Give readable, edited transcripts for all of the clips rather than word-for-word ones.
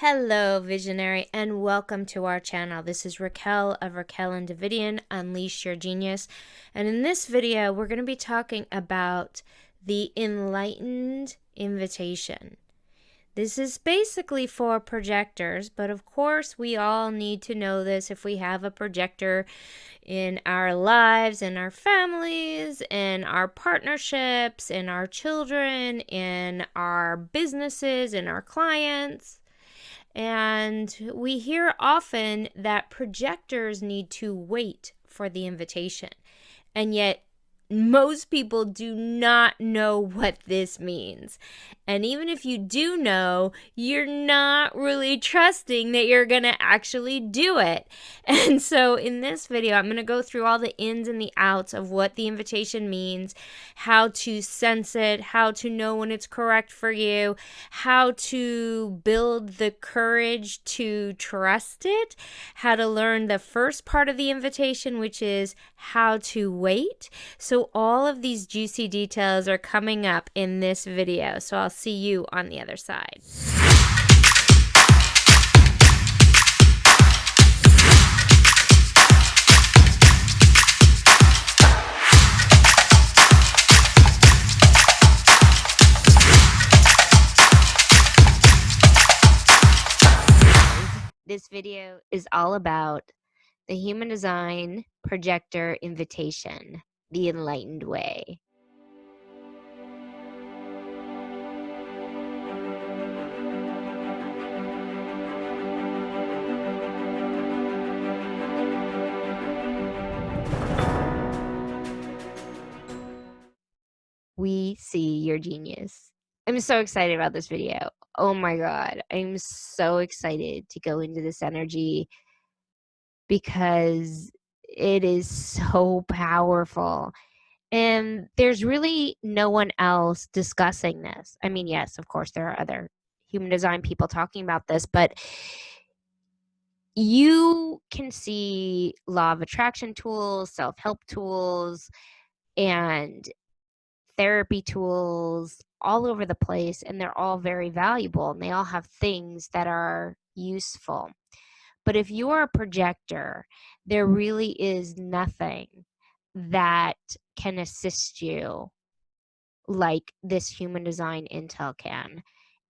Hello, visionary, and welcome to our channel. This is Raquel of Raquel and Davidian, Unleash Your Genius. And in this video, we're going to be talking about the Enlightened invitation. This is basically for projectors, but of course we all need to know this if we have a projector in our lives, in our families, in our partnerships, in our children, in our businesses, in our clients. And we hear often that projectors need to wait for the invitation. And yet, most people do not know what this means. And even if you do know, you're not really trusting that you're going to actually do it. And so in this video, I'm going to go through all the ins and the outs of what the invitation means, how to sense it, how to know when it's correct for you, how to build the courage to trust it, how to learn the first part of the invitation, which is how to wait. So all of these juicy details are coming up in this video. So I'll see you on the other side. This video is all about the Human Design Projector Invitation, the Enlightened way. We see your genius. I'm so excited about this video. Oh my God. I'm so excited to go into this energy because it is so powerful. And there's really no one else discussing this. I mean, yes, of course, there are other human design people talking about this, but you can see law of attraction tools, self-help tools, and therapy tools all over the place, and they're all very valuable, and they all have things that are useful. But if you're a projector, there really is nothing that can assist you like this human design intel can.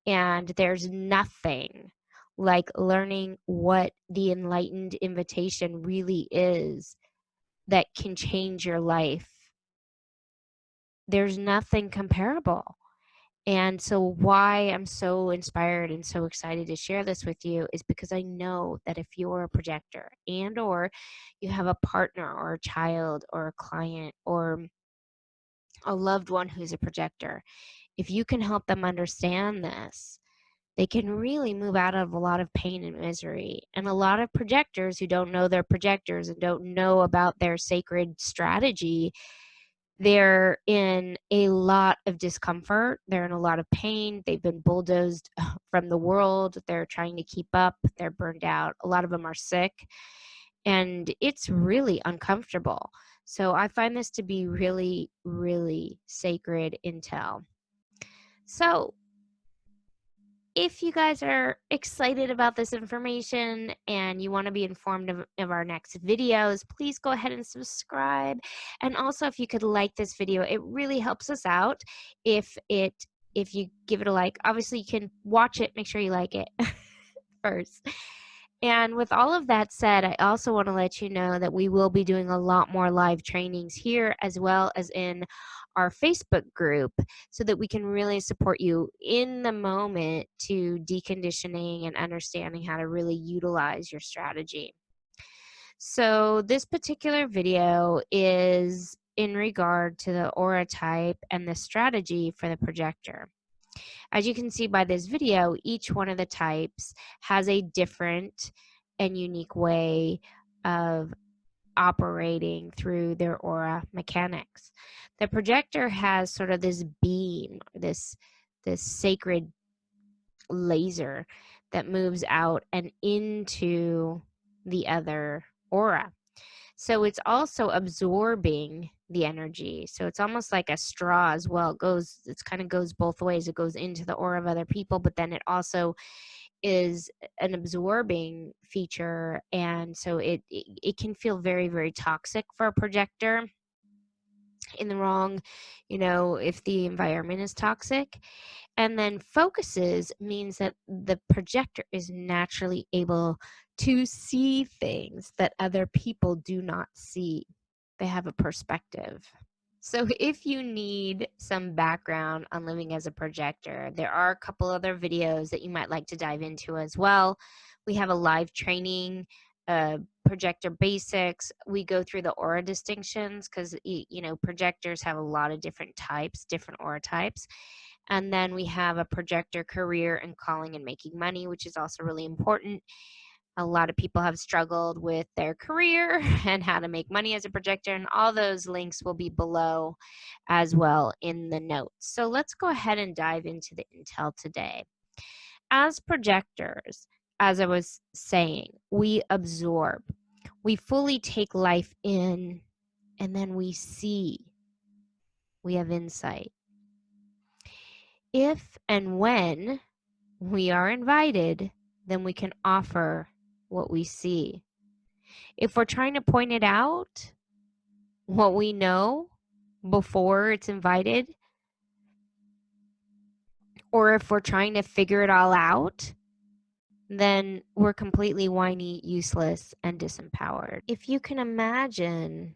And there's nothing like learning what the enlightened invitation really is that can change your life. There's nothing comparable. And so why I'm so inspired and so excited to share this with you is because I know that if you're a projector and or you have a partner or a child or a client or a loved one who's a projector, if you can help them understand this, they can really move out of a lot of pain and misery. And a lot of projectors who don't know they're projectors and don't know about their sacred strategy, they're in a lot of discomfort. They're in a lot of pain. They've been bulldozed from the world. They're trying to keep up. They're burned out. A lot of them are sick. And it's really uncomfortable. So I find this to be really, really sacred intel. So if you guys are excited about this information and you want to be informed of our next videos, please go ahead and subscribe. And also, if you could like this video, it really helps us out if you give it a like. Obviously, you can watch it, make sure you like it first. And with all of that said, I also want to let you know that we will be doing a lot more live trainings here as well as in our Facebook group so that we can really support you in the moment to deconditioning and understanding how to really utilize your strategy. So this particular video is in regard to the aura type and the strategy for the projector. As you can see by this video, each one of the types has a different and unique way of operating through their aura mechanics. The projector has sort of this beam, this sacred laser that moves out and into the other aura. So it's also absorbing the energy. So it's almost like a straw as well. It kind of goes both ways. It goes into the aura of other people, but then it also is an absorbing feature, and so it can feel very, very toxic for a projector in the wrong, if the environment is toxic. And then focuses means that the projector is naturally able to see things that other people do not see. They have a perspective. So if you need some background on living as a projector, there are a couple other videos that you might like to dive into as well. We have a live training, projector basics. We go through the aura distinctions because, projectors have a lot of different types, different aura types. And then we have a projector career and calling and making money, which is also really important. A lot of people have struggled with their career and how to make money as a projector, and all those links will be below as well in the notes. So let's go ahead and dive into the intel today. As projectors, as I was saying, we absorb, we fully take life in, and then we see. We have insight. If and when we are invited, then we can offer what we see. If we're trying to point it out, what we know before it's invited, or if we're trying to figure it all out, then we're completely whiny, useless, and disempowered. If you can imagine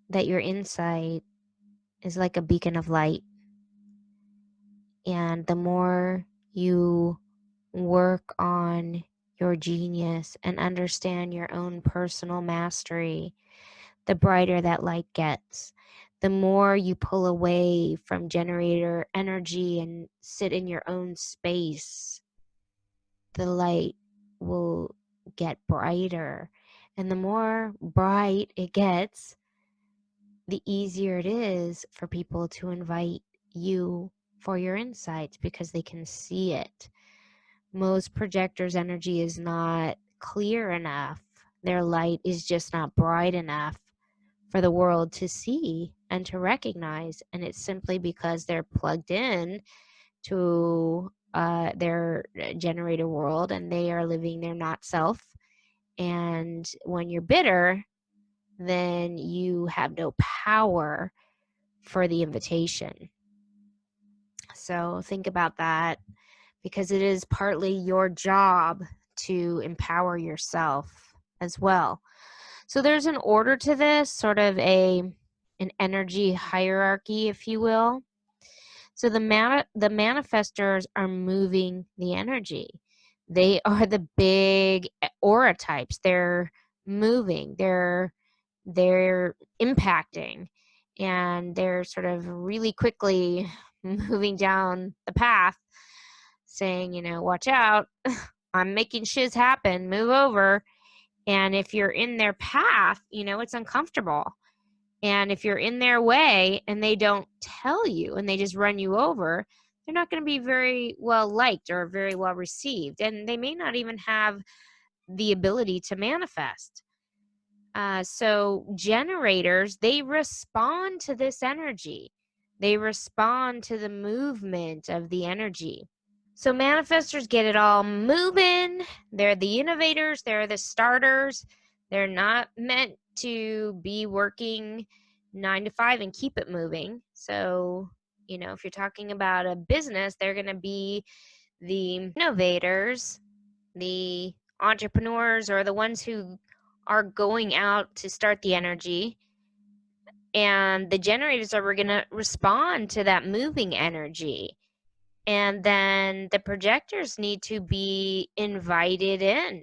that your insight is like a beacon of light, and the more you work on your genius and understand your own personal mastery, the brighter that light gets. The more you pull away from generator energy and sit in your own space, the light will get brighter. And the more bright it gets, the easier it is for people to invite you for your insights because they can see it. Most projectors' energy is not clear enough. Their light is just not bright enough for the world to see and to recognize. And it's simply because they're plugged in to their generator world and they are living their not self. And when you're bitter, then you have no power for the invitation. So think about that, because it is partly your job to empower yourself as well. So there's an order to this, sort of an energy hierarchy, if you will. So the manifestors are moving the energy. They are the big aura types. They're moving. They're impacting, and they're sort of really quickly moving down the path, saying, watch out. I'm making shiz happen. Move over. And if you're in their path, it's uncomfortable. And if you're in their way and they don't tell you and they just run you over, they're not going to be very well liked or very well received. And they may not even have the ability to manifest. So generators, they respond to this energy. They respond to the movement of the energy. So manifestors get it all moving. They're the innovators. They're the starters. They're not meant to be working 9 to 5 and keep it moving. So, if you're talking about a business, they're going to be the innovators, the entrepreneurs, or the ones who are going out to start the energy. And the generators are going to respond to that moving energy. And then the projectors need to be invited in.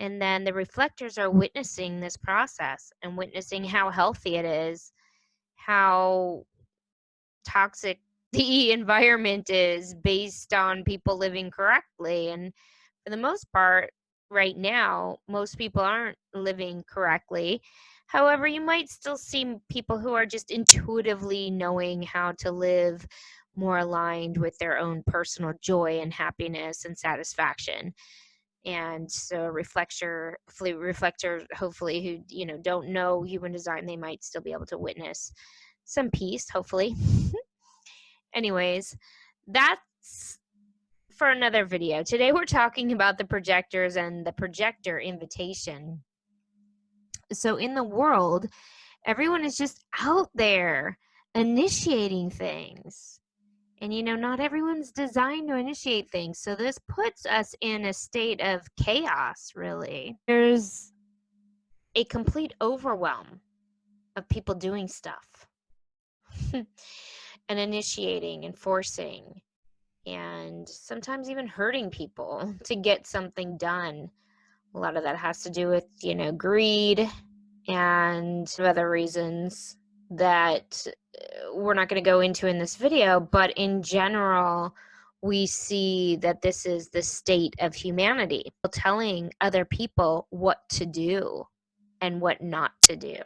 And then the reflectors are witnessing this process and witnessing how healthy it is, how toxic the environment is based on people living correctly. And for the most part, right now, most people aren't living correctly. However, you might still see people who are just intuitively knowing how to live more aligned with their own personal joy and happiness and satisfaction. And so reflector, hopefully, who don't know human design, they might still be able to witness some peace, hopefully. Anyways, that's for another video. Today we're talking about the projectors and the projector invitation. So in the world, everyone is just out there initiating things. And not everyone's designed to initiate things. So this puts us in a state of chaos, really. There's a complete overwhelm of people doing stuff and initiating and forcing and sometimes even hurting people to get something done. A lot of that has to do with, greed and other reasons that we're not going to go into in this video, but in general, we see that this is the state of humanity, telling other people what to do and what not to do.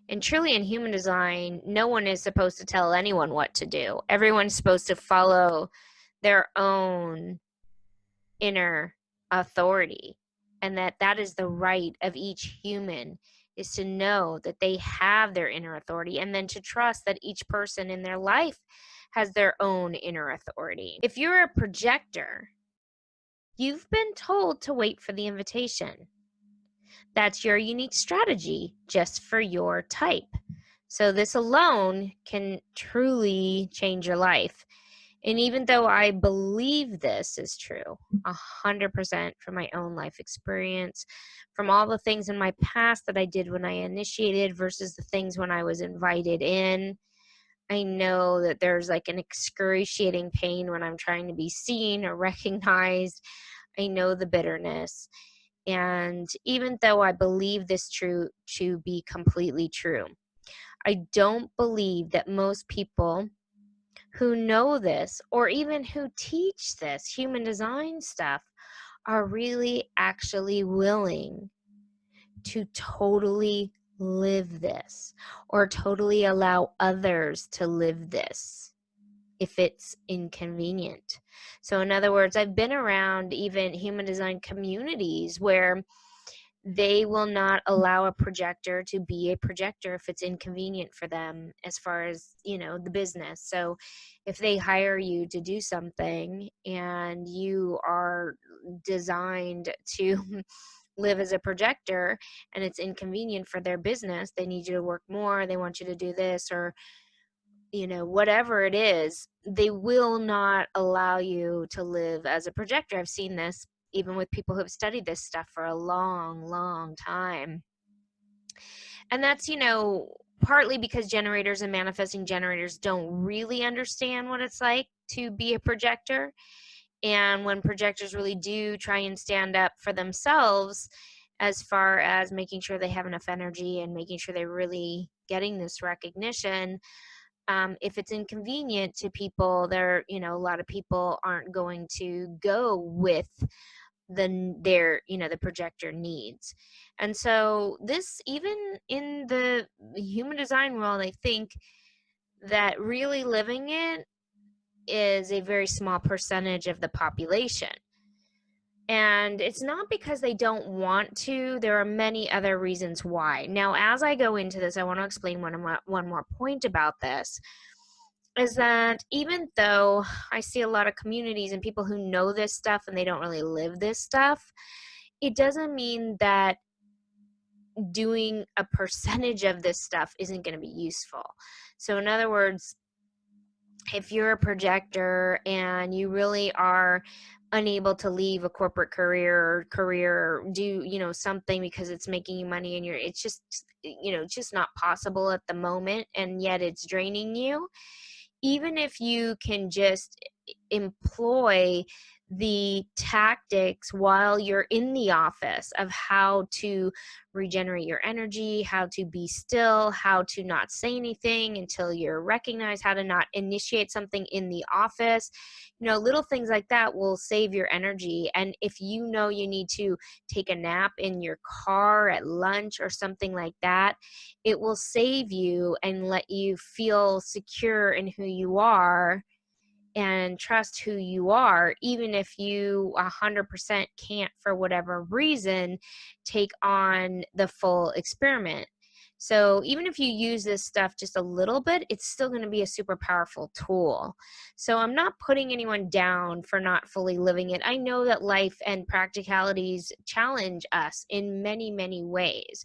And truly in human design, no one is supposed to tell anyone what to do. Everyone's supposed to follow their own inner authority, and that is the right of each human, is to know that they have their inner authority, and then to trust that each person in their life has their own inner authority. If you're a projector, you've been told to wait for the invitation. That's your unique strategy just for your type. So this alone can truly change your life. And even though I believe this is true, 100% from my own life experience, from all the things in my past that I did when I initiated versus the things when I was invited in, I know that there's like an excruciating pain when I'm trying to be seen or recognized. I know the bitterness. And even though I believe this to be completely true, I don't believe that most people who know this or even who teach this human design stuff are really actually willing to totally live this or totally allow others to live this if it's inconvenient. So in other words, I've been around even human design communities where they will not allow a projector to be a projector if it's inconvenient for them as far as, the business. So if they hire you to do something and you are designed to live as a projector and it's inconvenient for their business, they need you to work more, they want you to do this, or whatever it is, they will not allow you to live as a projector. I've seen this even with people who have studied this stuff for a long, long time. And that's, partly because generators and manifesting generators don't really understand what it's like to be a projector. And when projectors really do try and stand up for themselves, as far as making sure they have enough energy and making sure they're really getting this recognition, if it's inconvenient to people, a lot of people aren't going to go with the projector needs. And so this, even in the human design world, I think that really living it is a very small percentage of the population. And it's not because they don't want to. There are many other reasons why. Now, as I go into this, I want to explain one more point about this, is that even though I see a lot of communities and people who know this stuff and they don't really live this stuff, it doesn't mean that doing a percentage of this stuff isn't going to be useful. So in other words, if you're a projector and you really are unable to leave a corporate career or do something because it's making you money and it's just not possible at the moment, and yet it's draining you, even if you can just employ the tactics while you're in the office of how to regenerate your energy, how to be still, how to not say anything until you're recognized, how to not initiate something in the office, little things like that will save your energy. And if you need to take a nap in your car at lunch or something like that, it will save you and let you feel secure in who you are and trust who you are, even if you 100% can't, for whatever reason, take on the full experiment. So even if you use this stuff just a little bit, it's still going to be a super powerful tool. So I'm not putting anyone down for not fully living it. I know that life and practicalities challenge us in many, many ways.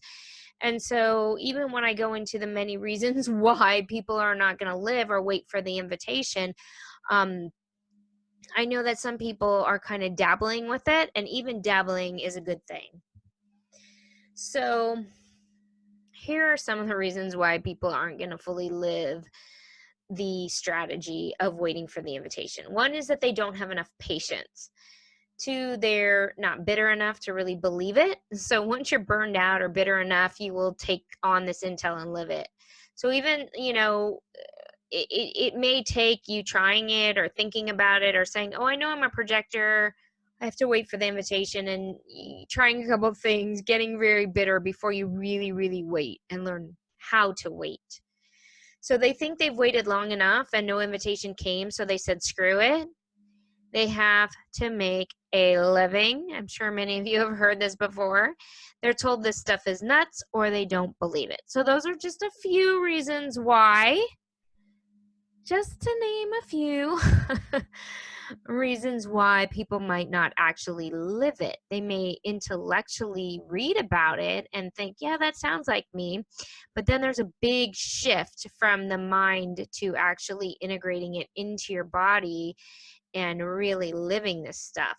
And so even when I go into the many reasons why people are not going to live or wait for the invitation, I know that some people are kind of dabbling with it, and even dabbling is a good thing. So here are some of the reasons why people aren't going to fully live the strategy of waiting for the invitation. One is that they don't have enough patience. Two, they're not bitter enough to really believe it. So once you're burned out or bitter enough, you will take on this intel and live it. So even, it may take you trying it or thinking about it or saying, oh, I know I'm a projector, I have to wait for the invitation, and trying a couple of things, getting very bitter before you really, really wait and learn how to wait. So they think they've waited long enough and no invitation came, so they said, screw it. They have to make a living. I'm sure many of you have heard this before. They're told this stuff is nuts or they don't believe it. So those are just a few reasons why, just to name a few reasons why people might not actually live it. They may intellectually read about it and think, yeah, that sounds like me. But then there's a big shift from the mind to actually integrating it into your body and really living this stuff.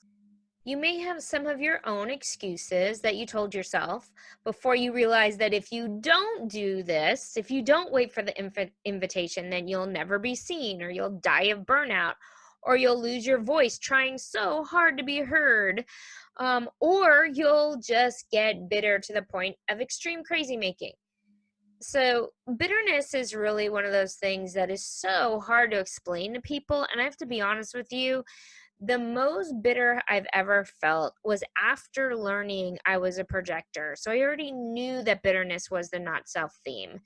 You may have some of your own excuses that you told yourself before you realize that if you don't do this, if you don't wait for the invitation, then you'll never be seen, or you'll die of burnout, or you'll lose your voice trying so hard to be heard, or you'll just get bitter to the point of extreme crazy making. So bitterness is really one of those things that is so hard to explain to people. And I have to be honest with you, the most bitter I've ever felt was after learning I was a projector. So I already knew that bitterness was the not self theme,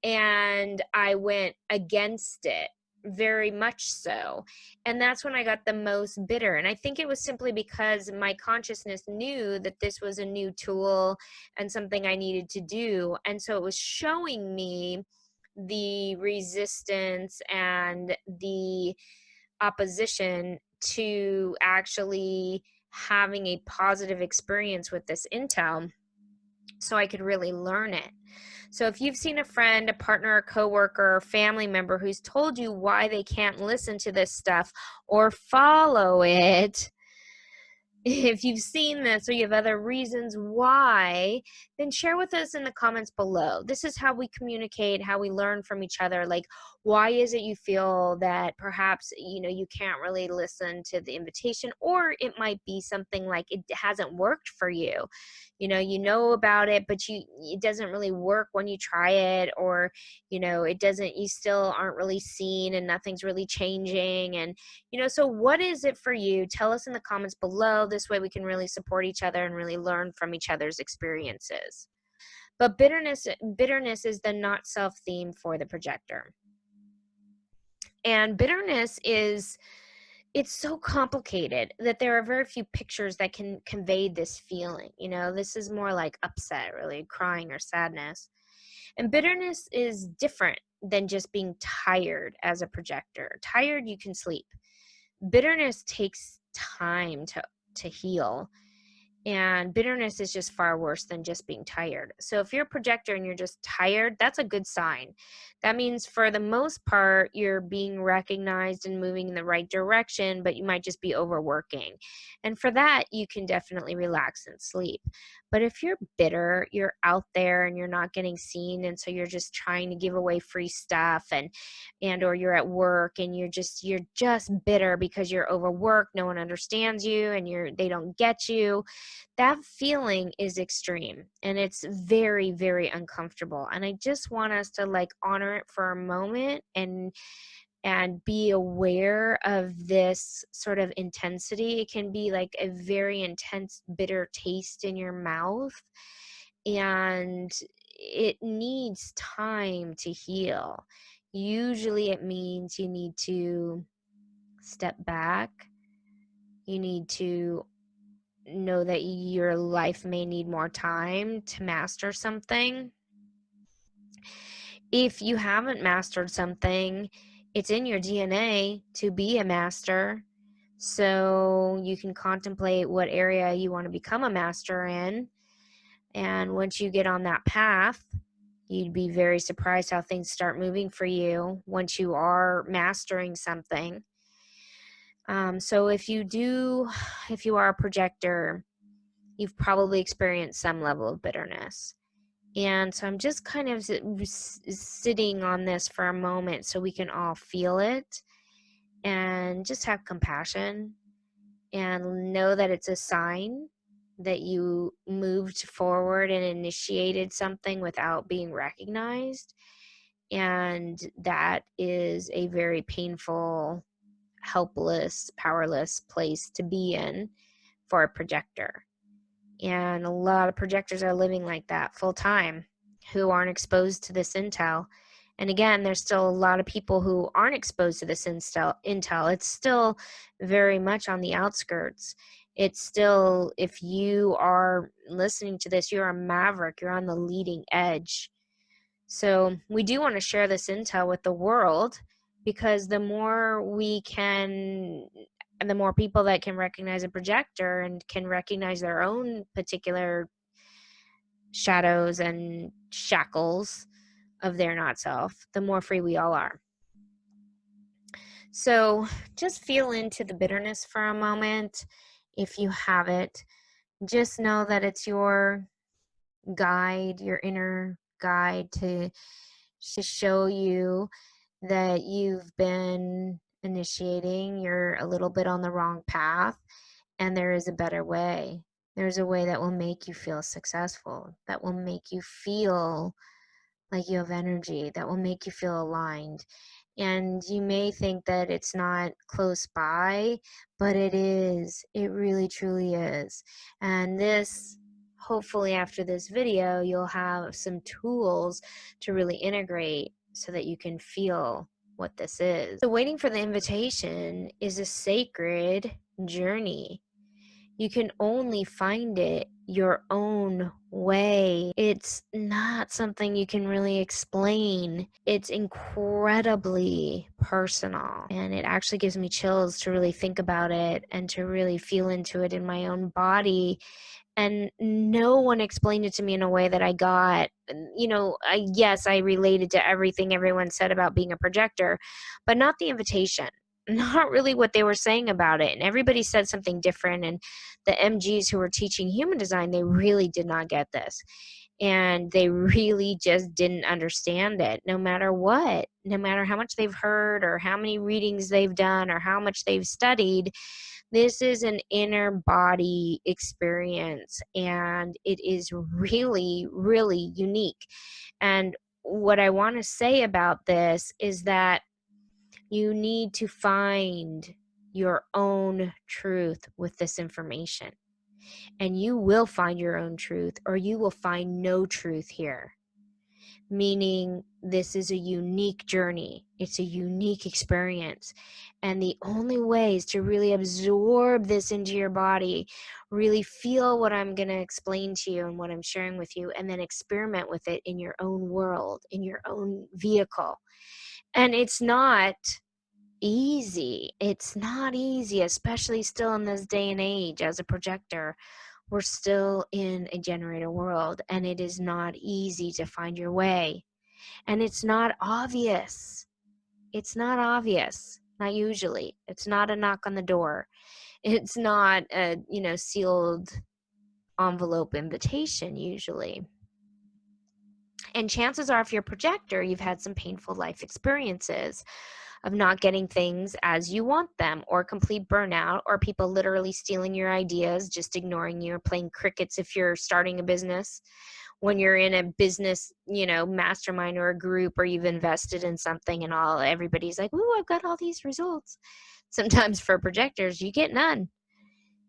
and I went against it very much so. And that's when I got the most bitter. And I think it was simply because my consciousness knew that this was a new tool and something I needed to do. And so it was showing me the resistance and the opposition to actually having a positive experience with this intel so I could really learn it. So if you've seen a friend, a partner, a coworker, family member who's told you why they can't listen to this stuff or follow it, if you've seen this or you have other reasons why, then share with us in the comments below. This is how we communicate, how we learn from each other. Like, why is it you feel that perhaps, you can't really listen to the invitation, or it might be something like it hasn't worked for you. You know about it, but it doesn't really work when you try it, or, it doesn't, you still aren't really seen and nothing's really changing. And, so what is it for you? Tell us in the comments below. This way we can really support each other and really learn from each other's experiences. But bitterness is the not self theme for the projector. And bitterness it's so complicated that there are very few pictures that can convey this feeling. This is more like upset, really crying or sadness. And bitterness is different than just being tired as a projector. Tired, you can sleep. Bitterness takes time to heal. And bitterness is just far worse than just being tired. So if you're a projector and you're just tired, that's a good sign. That means for the most part, you're being recognized and moving in the right direction, but you might just be overworking. And for that, you can definitely relax and sleep. But if you're bitter, you're out there and you're not getting seen, and so you're just trying to give away free stuff, or you're at work and you're just bitter because you're overworked, no one understands you, and they don't get you. That feeling is extreme and it's very, very uncomfortable. And I just want us to honor it for a moment and be aware of this sort of intensity. It can be like a very intense, bitter taste in your mouth, and it needs time to heal. Usually it means you need to step back. You need to know that your life may need more time to master something. If you haven't mastered something, it's in your DNA to be a master. So you can contemplate what area you want to become a master in. And once you get on that path, you'd be very surprised how things start moving for you once you are mastering something. So if you are a projector, you've probably experienced some level of bitterness. And so I'm just kind of sitting on this for a moment so we can all feel it and just have compassion and know that it's a sign that you moved forward and initiated something without being recognized. And that is a very painful, helpless, powerless place to be in for a projector. And a lot of projectors are living like that full time who aren't exposed to this intel. And again, there's still a lot of people who aren't exposed to this intel. It's still very much on the outskirts. It's still, if you are listening to this, you're a maverick, you're on the leading edge. So we do want to share this intel with the world, because the more we can, and the more people that can recognize a projector and can recognize their own particular shadows and shackles of their not self, the more free we all are. So just feel into the bitterness for a moment. If you have it, just know that it's your guide, your inner guide to show you that you've been initiating, you're a little bit on the wrong path, and there is a better way. There's a way that will make you feel successful, that will make you feel like you have energy, that will make you feel aligned. And you may think that it's not close by, but it is. It really, truly is. And this, hopefully after this video, you'll have some tools to really integrate so that you can feel what this is. So waiting for the invitation is a sacred journey. You can only find it your own way. It's not something you can really explain. It's incredibly personal, and it actually gives me chills to really think about it and to really feel into it in my own body. And no one explained it to me in a way that I got, yes, I related to everything everyone said about being a projector, but not the invitation. Not really what they were saying about it. And everybody said something different. And the MGs who were teaching human design, they really did not get this. And they really just didn't understand it, no matter what, no matter how much they've heard or how many readings they've done or how much they've studied. This is an inner body experience, and it is really, really unique. And what I want to say about this is that you need to find your own truth with this information. And you will find your own truth, or you will find no truth here. Meaning, this is a unique journey. It's a unique experience. And the only way is to really absorb this into your body, really feel what I'm going to explain to you and what I'm sharing with you, and then experiment with it in your own world, in your own vehicle. And it's not easy. It's not easy, especially still in this day and age as a projector. We're still in a generator world, and it is not easy to find your way. And it's not obvious. It's not obvious. Not usually. It's not a knock on the door. It's not a, sealed envelope invitation usually. And chances are, if you're a projector, you've had some painful life experiences of not getting things as you want them, or complete burnout, or people literally stealing your ideas, just ignoring you, or playing crickets if you're starting a business. When you're in a business, mastermind or a group, or you've invested in something and everybody's like, "Ooh, I've got all these results." Sometimes for projectors, you get none.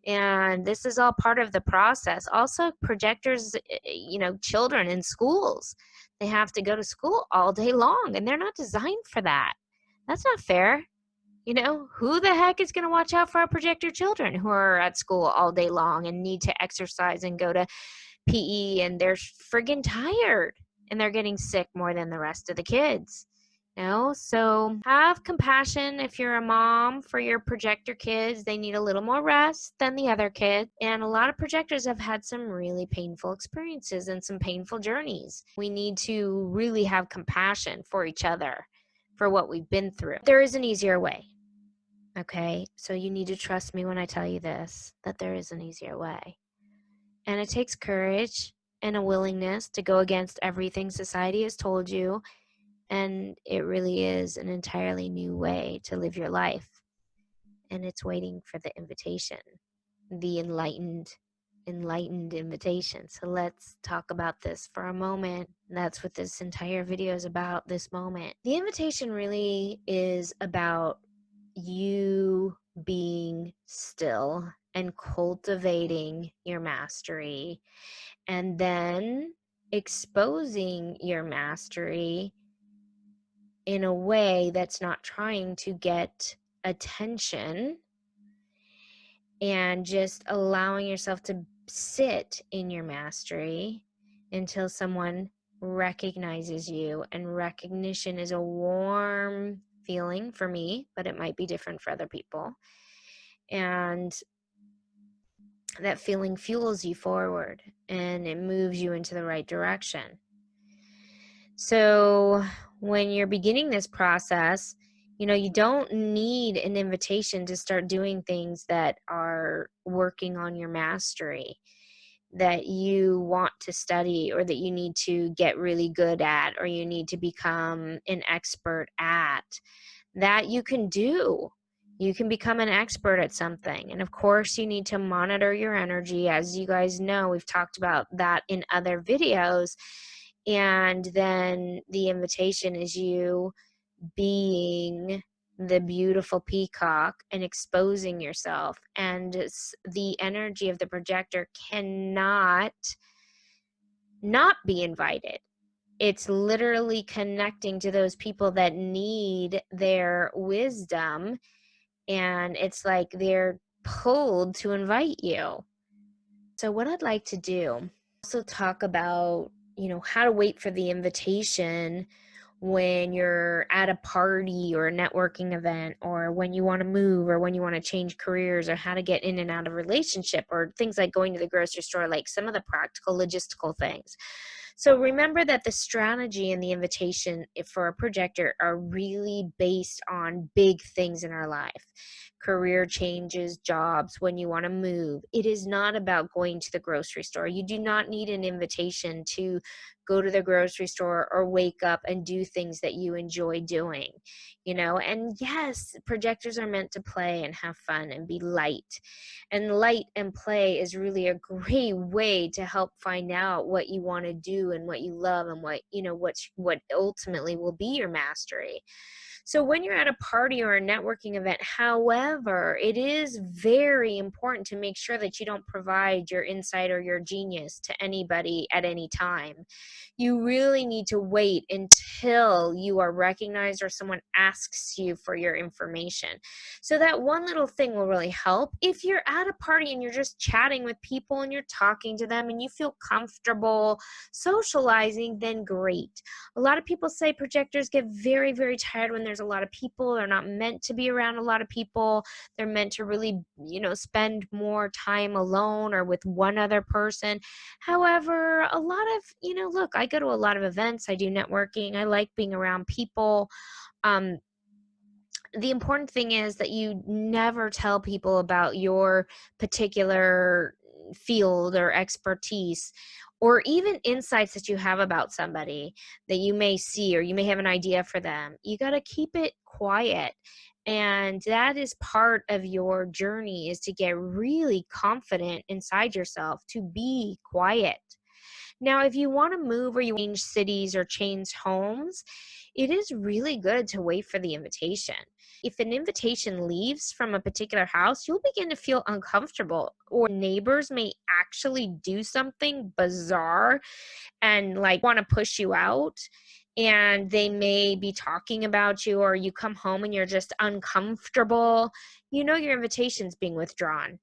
And this is all part of the process. Also, projectors, children in schools, they have to go to school all day long, and they're not designed for that. That's not fair. Who the heck is going to watch out for our projector children who are at school all day long and need to exercise and go to PE, and they're friggin' tired? and they're getting sick more than the rest of the kids. So have compassion if you're a mom for your projector kids. They need a little more rest than the other kids. And a lot of projectors have had some really painful experiences and some painful journeys. We need to really have compassion for each other for what we've been through. There is an easier way. Okay, so you need to trust me when I tell you this, that there is an easier way. And it takes courage and a willingness to go against everything society has told you. And it really is an entirely new way to live your life. And it's waiting for the invitation, the enlightened invitation. So let's talk about this for a moment. That's what this entire video is about, this moment. The invitation really is about you being still and cultivating your mastery, and then exposing your mastery in a way that's not trying to get attention, and just allowing yourself to sit in your mastery until someone recognizes you. And recognition is a warm feeling for me, but it might be different for other people. And that feeling fuels you forward and it moves you into the right direction. So when you're beginning this process, you don't need an invitation to start doing things that are working on your mastery, that you want to study, or that you need to get really good at, or you need to become an expert at. That you can do. You can become an expert at something. And of course, you need to monitor your energy. As you guys know, we've talked about that in other videos. And then the invitation is you being the beautiful peacock and exposing yourself. And the energy of the projector cannot not be invited. It's literally connecting to those people that need their wisdom. And it's like they're pulled to invite you. So what I'd like to do, also talk about, how to wait for the invitation when you're at a party or a networking event, or when you want to move, or when you want to change careers, or how to get in and out of a relationship, or things like going to the grocery store, like some of the practical logistical things. So remember that the strategy and the invitation for a projector are really based on big things in our life. Career changes, jobs, when you want to move. It is not about going to the grocery store. You do not need an invitation to go to the grocery store or wake up and do things that you enjoy doing, and yes, projectors are meant to play and have fun and be light. And light and play is really a great way to help find out what you want to do and what you love, and what ultimately will be your mastery. So when you're at a party or a networking event, however, it is very important to make sure that you don't provide your insight or your genius to anybody at any time. You really need to wait until you are recognized or someone asks you for your information. So that one little thing will really help. If you're at a party and you're just chatting with people and you're talking to them and you feel comfortable socializing, then great. A lot of people say projectors get very, very tired when there's a lot of people. They're not meant to be around a lot of people. They're meant to really, spend more time alone or with one other person. However, a lot of, look, I go to a lot of events. I do networking. I like being around people. The important thing is that you never tell people about your particular field or expertise, or even insights that you have about somebody that you may see, or you may have an idea for them. You got to keep it quiet. And that is part of your journey, is to get really confident inside yourself to be quiet. Now, if you want to move, or you change cities or change homes, it is really good to wait for the invitation. If an invitation leaves from a particular house, you'll begin to feel uncomfortable, or neighbors may actually do something bizarre and want to push you out. And they may be talking about you, or you come home and you're just uncomfortable. Your invitation's being withdrawn.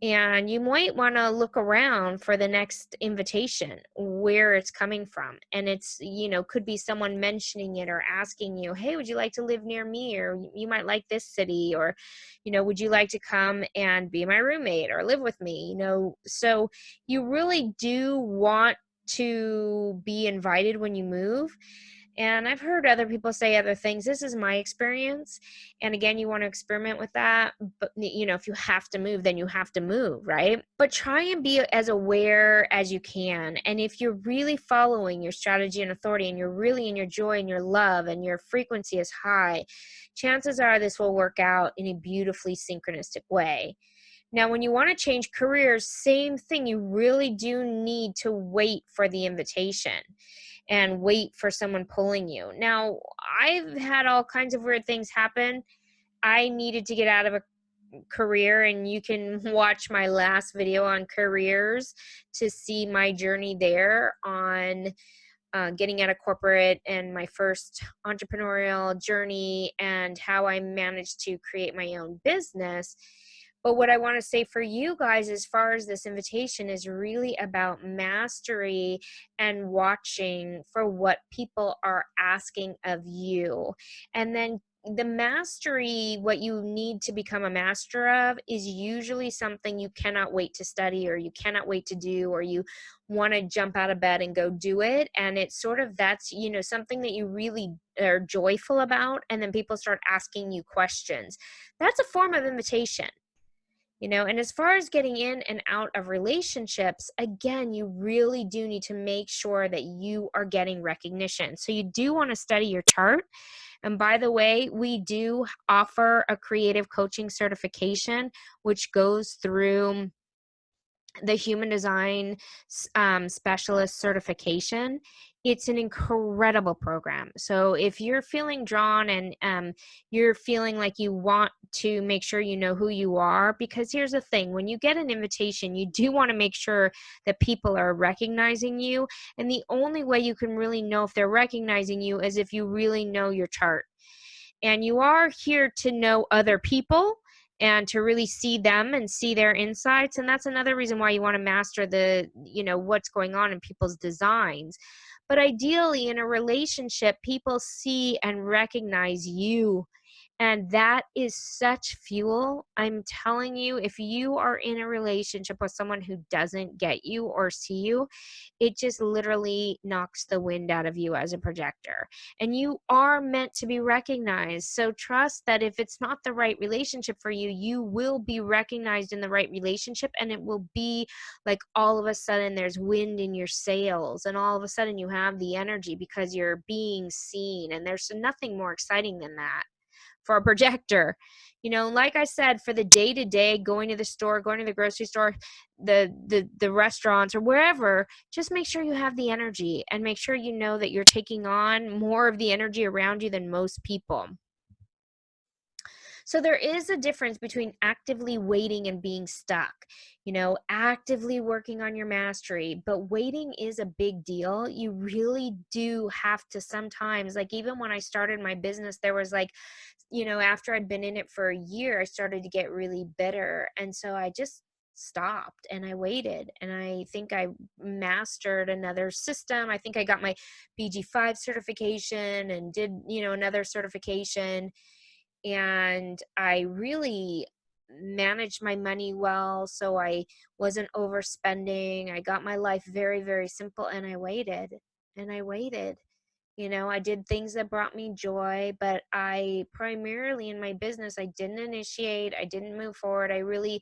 And you might want to look around for the next invitation, where it's coming from. And it's, could be someone mentioning it or asking you, hey, would you like to live near me? Or you might like this city, or, would you like to come and be my roommate or live with me? So you really do want to be invited when you move. And I've heard other people say other things. This is my experience. And again, you want to experiment with that. But, if you have to move, then you have to move, right? But try and be as aware as you can. And if you're really following your strategy and authority, and you're really in your joy and your love, and your frequency is high, chances are this will work out in a beautifully synchronistic way. Now, when you want to change careers, same thing. You really do need to wait for the invitation and wait for someone pulling you. Now, I've had all kinds of weird things happen. I needed to get out of a career, and you can watch my last video on careers to see my journey there on getting out of corporate and my first entrepreneurial journey and how I managed to create my own business. But what I want to say for you guys, as far as this invitation, is really about mastery and watching for what people are asking of you. And then the mastery, what you need to become a master of, is usually something you cannot wait to study, or you cannot wait to do, or you want to jump out of bed and go do it. And it's sort of, that's, something that you really are joyful about. And then people start asking you questions. That's a form of invitation. And as far as getting in and out of relationships, again, you really do need to make sure that you are getting recognition. So you do want to study your chart. And by the way, we do offer a creative coaching certification, which goes through the Human Design Specialist certification. It's an incredible program. So if you're feeling drawn and you're feeling like you want to make sure you know who you are, because here's the thing, when you get an invitation, you do want to make sure that people are recognizing you. And the only way you can really know if they're recognizing you is if you really know your chart. And you are here to know other people and to really see them and see their insights. And that's another reason why you want to master the, what's going on in people's designs. But ideally, in a relationship, people see and recognize you. And that is such fuel. I'm telling you, if you are in a relationship with someone who doesn't get you or see you, it just literally knocks the wind out of you as a projector. And you are meant to be recognized. So trust that if it's not the right relationship for you, you will be recognized in the right relationship. And it will be like all of a sudden there's wind in your sails, and all of a sudden you have the energy because you're being seen. And there's nothing more exciting than that for a projector. Like I said, for the day-to-day, going to the store, going to the grocery store, the restaurants, or wherever, just make sure you have the energy, and make sure you know that you're taking on more of the energy around you than most people. So there is a difference between actively waiting and being stuck. Actively working on your mastery, but waiting is a big deal. You really do have to sometimes, like even when I started my business, there was like, after I'd been in it for a year, I started to get really bitter. And so I just stopped and I waited. And I think I mastered another system. I think I got my BG5 certification and did, another certification. And I really managed my money well, so I wasn't overspending. I got my life very, very simple, and I waited and I waited. I did things that brought me joy, but I primarily in my business, I didn't initiate, I didn't move forward. I really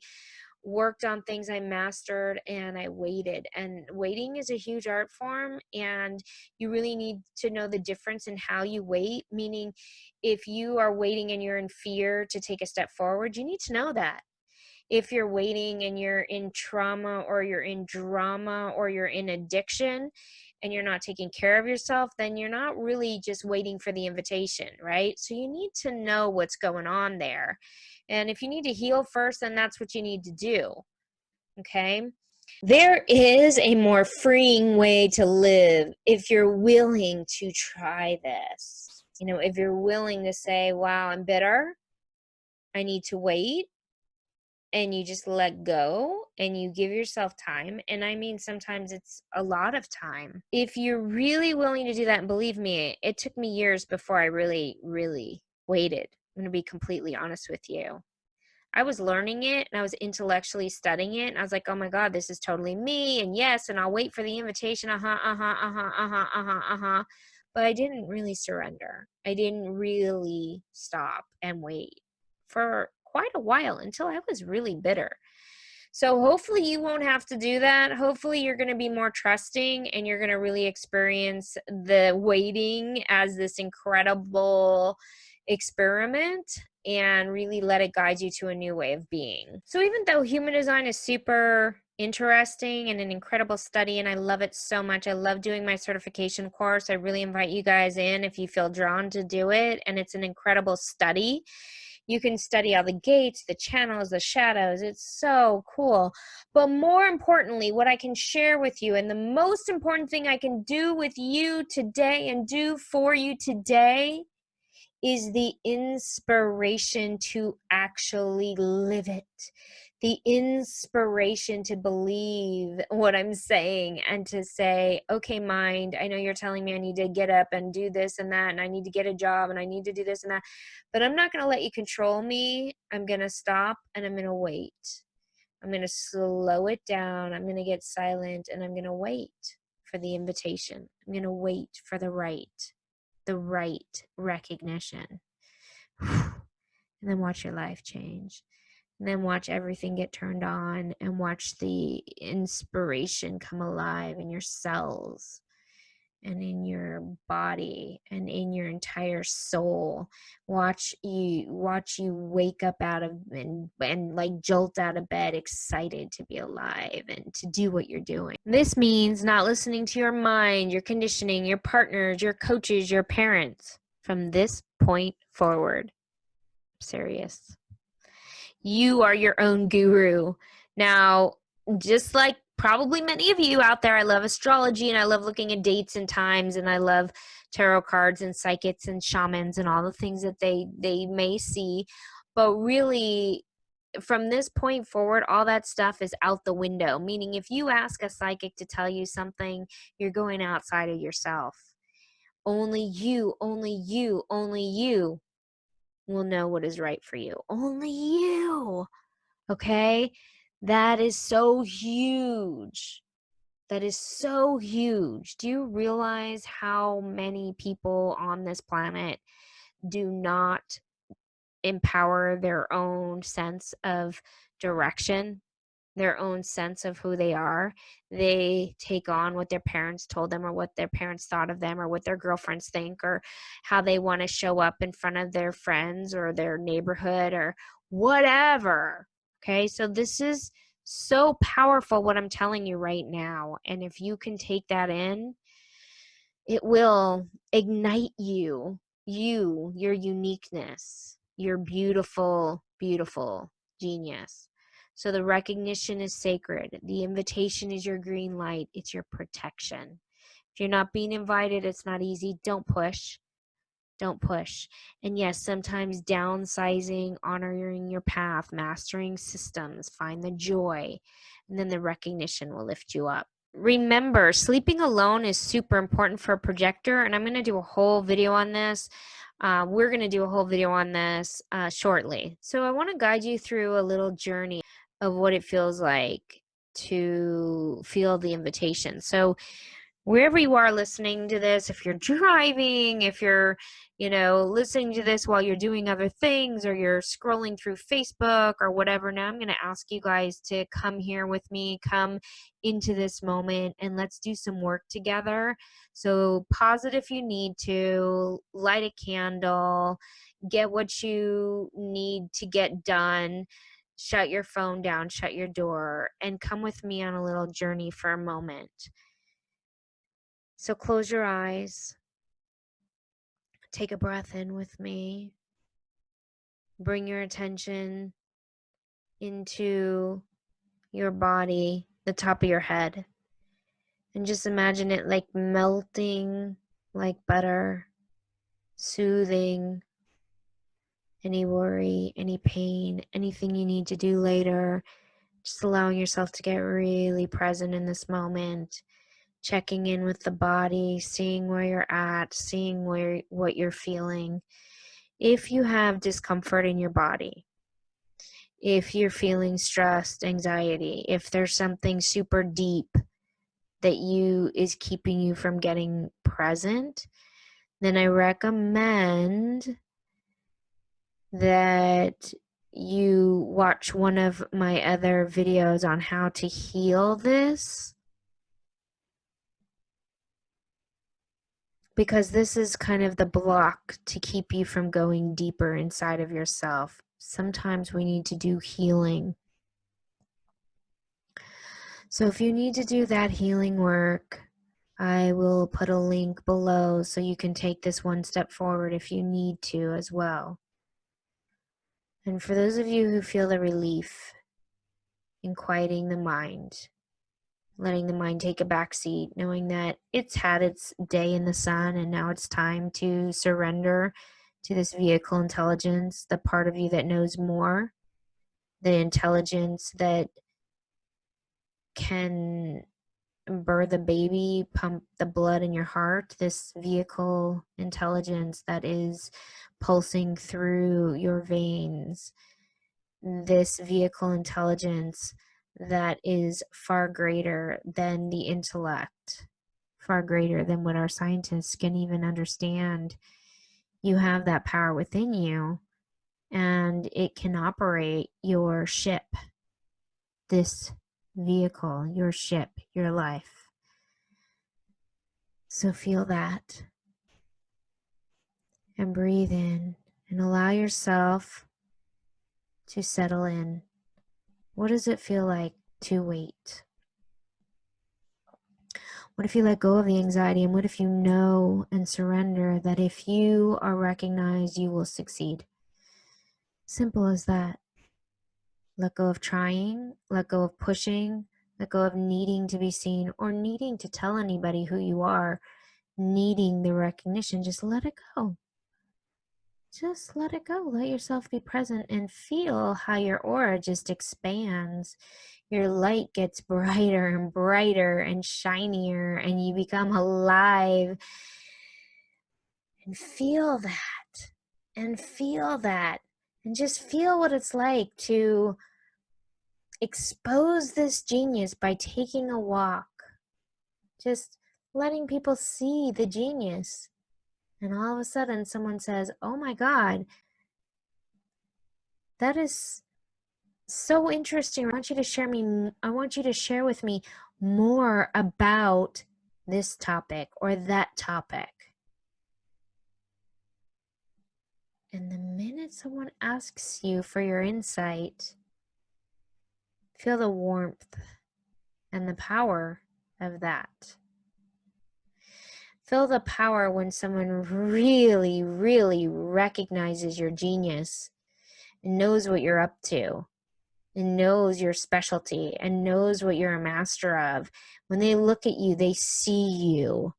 worked on things I mastered, and I waited. And waiting is a huge art form, and you really need to know the difference in how you wait. Meaning, if you are waiting and you're in fear to take a step forward, you need to know that. If you're waiting and you're in trauma, or you're in drama, or you're in addiction, and you're not taking care of yourself, then you're not really just waiting for the invitation, right? So you need to know what's going on there. And if you need to heal first, then that's what you need to do. Okay? There is a more freeing way to live if you're willing to try this. If you're willing to say, wow, I'm bitter, I need to wait, and you just let go and you give yourself time. And I mean, sometimes it's a lot of time. If you're really willing to do that, and believe me, it took me years before I really, really waited. I'm going to be completely honest with you. I was learning it and I was intellectually studying it. And I was like, oh my God, this is totally me. And yes, and I'll wait for the invitation. But I didn't really surrender. I didn't really stop and wait for quite a while until I was really bitter. So hopefully you won't have to do that. Hopefully you're going to be more trusting and you're going to really experience the waiting as this incredible experiment and really let it guide you to a new way of being. So even though human design is super interesting and an incredible study, and I love it so much, I love doing my certification course. I really invite you guys in if you feel drawn to do it, and it's an incredible study. You can study all the gates, the channels, the shadows. It's so cool. But more importantly, what I can share with you, and the most important thing I can do with you today and do for you today, is the inspiration to actually live it. The inspiration to believe what I'm saying and to say, okay, mind, I know you're telling me I need to get up and do this and that, and I need to get a job and I need to do this and that, but I'm not going to let you control me. I'm going to stop and I'm going to wait. I'm going to slow it down. I'm going to get silent and I'm going to wait for the invitation. I'm going to wait for the right recognition. And then watch your life change. And then watch everything get turned on and watch the inspiration come alive in your cells and in your body and in your entire soul. Watch you wake up out of and like jolt out of bed excited to be alive and to do what you're doing. This means not listening to your mind, your conditioning, your partners, your coaches, your parents. From this point forward, I'm serious. You are your own guru. Now, just like probably many of you out there, I love astrology and I love looking at dates and times and I love tarot cards and psychics and shamans and all the things that they may see. But really, from this point forward, all that stuff is out the window. Meaning, if you ask a psychic to tell you something, you're going outside of yourself. Only you will know what is right for you. Only you. Okay? That is so huge. That is so huge. Do you realize how many people on this planet do not empower their own sense of direction, their own sense of who they are? They take on what their parents told them or what their parents thought of them or what their girlfriends think or how they want to show up in front of their friends or their neighborhood or whatever. Okay, so this is so powerful what I'm telling you right now. And if you can take that in, it will ignite your uniqueness, your beautiful, beautiful genius. So the recognition is sacred. The invitation is your green light. It's your protection. If you're not being invited, it's not easy. Don't push. Don't push. And yes, sometimes downsizing, honoring your path, mastering systems, find the joy, and then the recognition will lift you up. Remember, sleeping alone is super important for a projector, and I'm going to do a whole video on this. We're going to do a whole video on this shortly. So I want to guide you through a little journey of what it feels like to feel the invitation. So wherever you are listening to this, if you're driving, if you're, listening to this while you're doing other things or you're scrolling through Facebook or whatever, now I'm going to ask you guys to come here with me, come into this moment, and let's do some work together. So pause it if you need to, light a candle, get what you need to get done, shut your phone down, shut your door, and come with me on a little journey for a moment. So close your eyes, take a breath in with me, bring your attention into your body, the top of your head, and just imagine it like melting like butter, soothing any worry, any pain, anything you need to do later. Just allowing yourself to get really present in this moment, checking in with the body, seeing where you're at, seeing what you're feeling. If you have discomfort in your body, if you're feeling stressed, anxiety, if there's something super deep that is keeping you from getting present, then I recommend that you watch one of my other videos on how to heal this, because this is kind of the block to keep you from going deeper inside of yourself. Sometimes we need to do healing. So if you need to do that healing work, I will put a link below so you can take this one step forward if you need to as well. And for those of you who feel the relief in quieting the mind, letting the mind take a back seat, knowing that it's had its day in the sun and now it's time to surrender to this vehicle intelligence, the part of you that knows more, the intelligence that can birth a baby, pump the blood in your heart, this vehicle intelligence that is pulsing through your veins, this vehicle intelligence that is far greater than the intellect, far greater than what our scientists can even understand. You have that power within you, and it can operate your ship, this vehicle, your ship, your life. So feel that and breathe in and allow yourself to settle in. What does it feel like to wait? What if you let go of the anxiety, and what if you know and surrender that if you are recognized, you will succeed? Simple as that. Let go of trying, let go of pushing, let go of needing to be seen or needing to tell anybody who you are, needing the recognition. Just let it go. Just let it go. Let yourself be present and feel how your aura just expands. Your light gets brighter and brighter and shinier, and you become alive. And feel that. And feel that. And just feel what it's like to expose this genius by taking a walk. Just letting people see the genius. And all of a sudden someone says, "Oh my God, that is so interesting. I want you to share with me more about this topic or that topic." And the minute someone asks you for your insight, feel the warmth and the power of that. Feel the power when someone really, really recognizes your genius and knows what you're up to and knows your specialty and knows what you're a master of. When they look at you, they see you.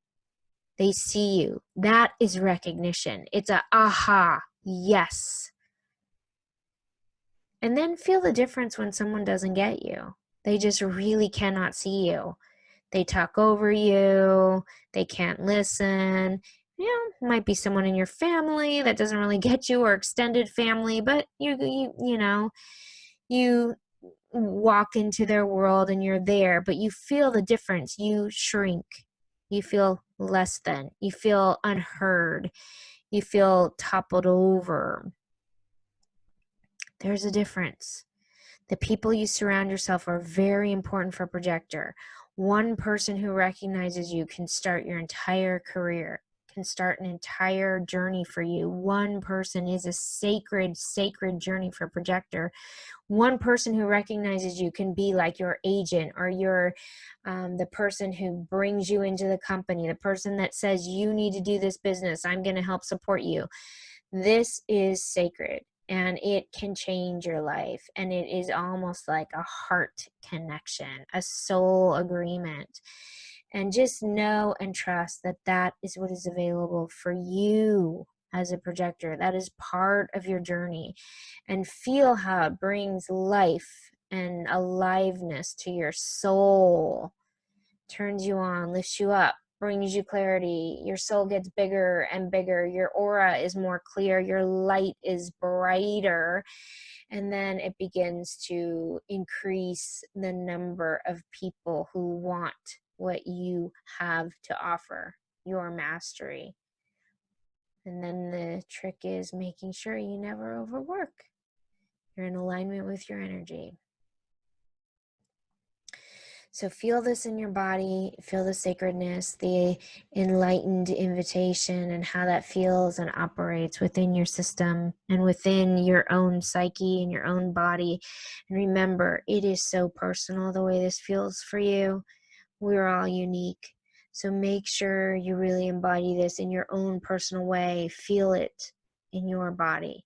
They see you. That is recognition. It's a aha, yes. And then feel the difference when someone doesn't get you. They just really cannot see you. They talk over you. They can't listen. You know, might be someone in your family that doesn't really get you, or extended family, but you walk into their world and you're there, but you feel the difference. You shrink. You feel less than. You feel unheard. You feel toppled over. There's a difference. The people you surround yourself are very important for a projector. One person who recognizes you can start your entire career, can start an entire journey for you. One person is a sacred, sacred journey for a projector. One person who recognizes you can be like your agent, or the person who brings you into the company, the person that says you need to do this business, I'm going to help support you. This is sacred, and it can change your life, and it is almost like a heart connection, a soul agreement. And just know and trust that that is what is available for you. as a projector. That is part of your journey. And feel how it brings life and aliveness to your soul, turns you on, lifts you up, brings you clarity. Your soul gets bigger and bigger. Your aura is more clear. Your light is brighter. And then it begins to increase the number of people who want what you have to offer, your mastery. And then the trick is making sure you never overwork. You're in alignment with your energy. So feel this in your body, feel the sacredness, the enlightened invitation, and how that feels and operates within your system and within your own psyche and your own body. And remember, it is so personal the way this feels for you. We're all unique. So make sure you really embody this in your own personal way. Feel it in your body.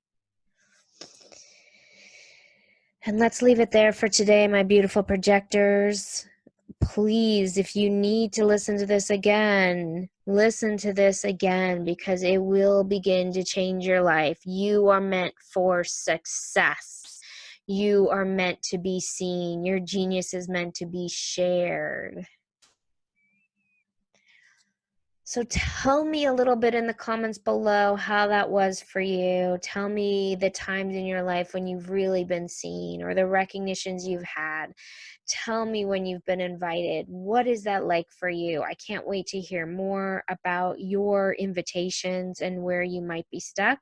And let's leave it there for today, my beautiful projectors. Please, if you need to listen to this again, listen to this again, because it will begin to change your life. You are meant for success. You are meant to be seen. Your genius is meant to be shared. So tell me a little bit in the comments below how that was for you. Tell me the times in your life when you've really been seen, or the recognitions you've had. Tell me when you've been invited. What is that like for you? I can't wait to hear more about your invitations and where you might be stuck.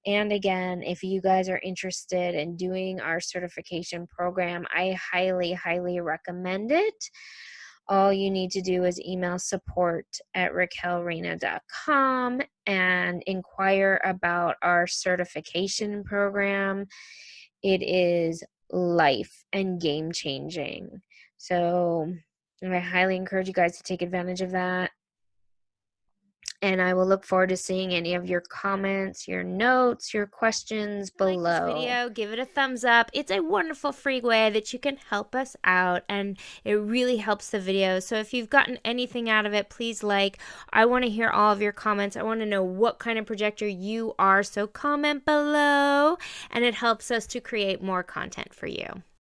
And again, if you guys are interested in doing our certification program, I highly, highly recommend it. All you need to do is email support@raquelreyna.com and inquire about our certification program. It is life and game changing. So I highly encourage you guys to take advantage of that. And I will look forward to seeing any of your comments, your notes, your questions below. Like this video, give it a thumbs up. It's a wonderful free way that you can help us out, and it really helps the video. So if you've gotten anything out of it, please like. I want to hear all of your comments. I want to know what kind of projector you are, so comment below, and it helps us to create more content for you.